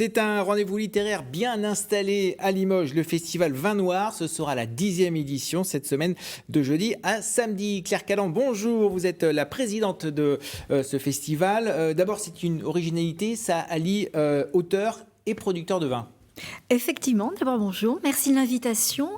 C'est un rendez-vous littéraire bien installé à Limoges, le festival Vin Noir. Ce sera la 10e édition cette semaine de jeudi à samedi. Claire Callan, bonjour, vous êtes la présidente de ce festival. D'abord, c'est une originalité, ça allie auteurs et producteurs de vin. Effectivement, d'abord bonjour, merci de l'invitation.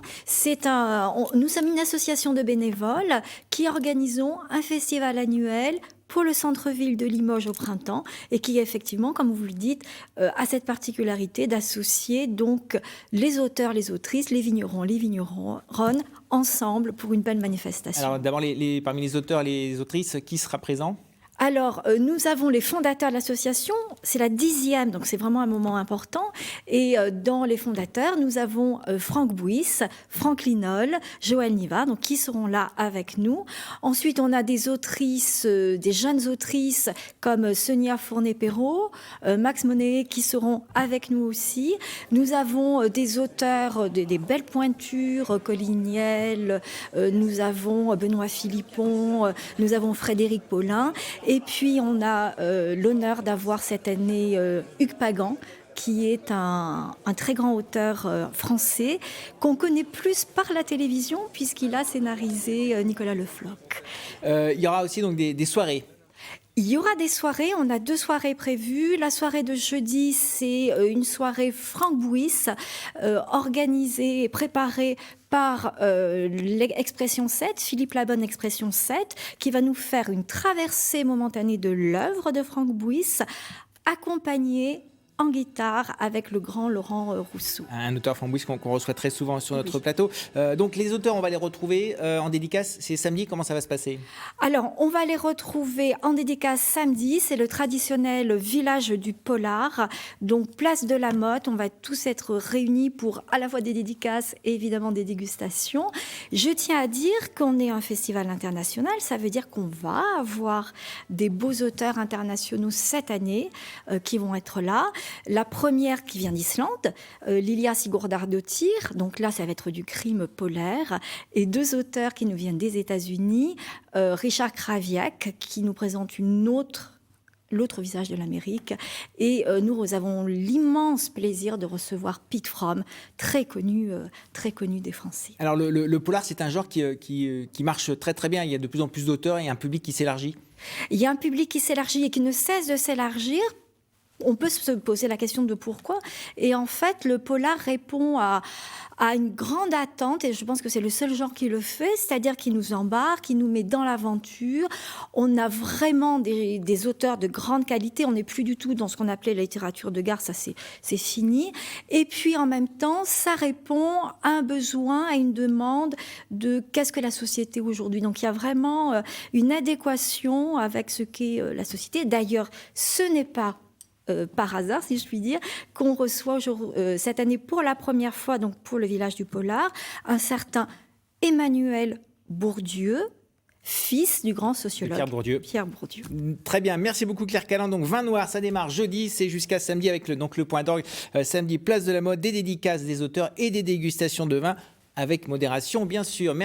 Nous sommes une association de bénévoles qui organisons un festival annuel pour le centre-ville de Limoges au printemps et qui effectivement, comme vous le dites, a cette particularité d'associer donc les auteurs, les autrices, les vigneronnes ensemble pour une belle manifestation. Alors d'abord, parmi les auteurs et les autrices, qui sera présent ? Alors, nous avons les fondateurs de l'association, c'est la 10e, donc c'est vraiment un moment important. Et dans les fondateurs, nous avons Franck Bouys, Franck Linol, Joël Niva, donc qui seront là avec nous. Ensuite, on a des autrices, des jeunes autrices comme Sonia Fournet-Perrault, Max Monet, qui seront avec nous aussi. Nous avons des auteurs, des belles pointures, Collignel, nous avons Benoît Philippon, nous avons Frédéric Paulin. Et puis, on a l'honneur d'avoir cette année Hugues Pagan, qui est un très grand auteur français, qu'on connaît plus par la télévision, puisqu'il a scénarisé Nicolas Le Floch. Il y aura aussi donc des soirées. Il y aura des soirées, on a 2 soirées prévues. La soirée de jeudi, c'est une soirée Franck Bouys, organisée et préparée par l'Expression 7, Philippe Labonne Expression 7, qui va nous faire une traversée momentanée de l'œuvre de Franck Bouys, accompagnée en guitare avec le grand Laurent Rousseau. Un auteur Franck Bouys qu'on reçoit très souvent sur notre plateau. Donc les auteurs, on va les retrouver en dédicace. C'est samedi, comment ça va se passer ? Alors, on va les retrouver en dédicace samedi. C'est le traditionnel village du Polar. Donc, place de la Motte. On va tous être réunis pour à la fois des dédicaces et évidemment des dégustations. Je tiens à dire qu'on est un festival international. Ça veut dire qu'on va avoir des beaux auteurs internationaux cette année qui vont être là. La première qui vient d'Islande, Lilia Sigurdardóttir, donc là ça va être du crime polaire, et 2 auteurs qui nous viennent des États-Unis, Richard Krawiak qui nous présente l'autre visage de l'Amérique, et nous avons l'immense plaisir de recevoir Pete Fromm, très connu des Français. Alors le polar, c'est un genre qui marche très très bien. Il y a de plus en plus d'auteurs et un public qui s'élargit. Il y a un public qui s'élargit et qui ne cesse de s'élargir. On peut se poser la question de pourquoi. Et en fait, le polar répond à une grande attente, et je pense que c'est le seul genre qui le fait, c'est-à-dire qui nous embarque, qui nous met dans l'aventure. On a vraiment des auteurs de grande qualité. On n'est plus du tout dans ce qu'on appelait la littérature de gare, ça c'est fini. Et puis en même temps, ça répond à un besoin, à une demande de qu'est-ce que la société aujourd'hui. Donc il y a vraiment une adéquation avec ce qu'est la société. D'ailleurs, ce n'est pas par hasard, si je puis dire, qu'on reçoit cette année pour la première fois, donc pour le village du Polar, un certain Emmanuel Bourdieu, fils du grand sociologue Pierre Bourdieu. Très bien, merci beaucoup Claire Callan. Donc Vin Noir, ça démarre jeudi, c'est jusqu'à samedi avec le point d'orgue. Samedi, place de la Mode, des dédicaces des auteurs et des dégustations de vin avec modération, bien sûr. Merci.